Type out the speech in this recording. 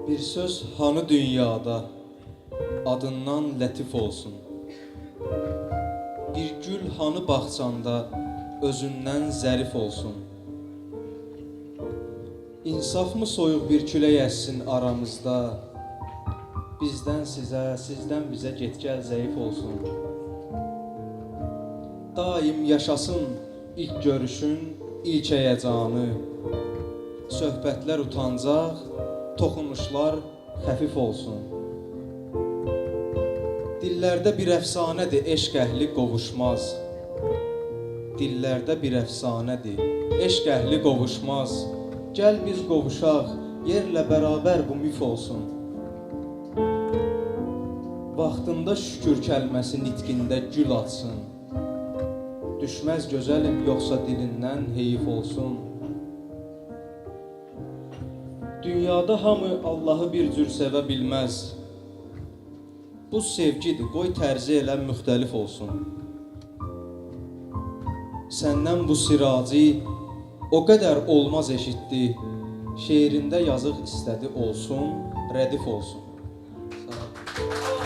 Bir söz hanı dünyada adından lətif olsun. Bir gül hanı bağçanda özündən zərif olsun. İnsafmı soyuq bir külək əssin aramızda. Bizdən sizə, sizdən bizə get-gəl zəif olsun. Daim yaşasın ilk görüşün ilk həyəcanı. Söhbətlər utancaq, toxunuşlar xəfif olsun. Dillərdə bir əfsanədir, eşq əhli qovuşmaz. Dillərdə bir əfsanədir, eşq əhli qovuşmaz. Gəl biz qovuşaq, yerlə bərabər bu mif olsun. Vaxtında şükür kəlməsi nitqində gül atsın. Düşməz gözəlim, yoxsa dilindən heyif olsun. Dünyada hamı Allahı bir cür sevə bilməz. Bu sevgidir, qoy tərzi elə müxtəlif olsun. Səndən bu siracı o qədər olmaz eşitdi. Şeirində yazıq istədi olsun, rədif olsun. Sağ ol.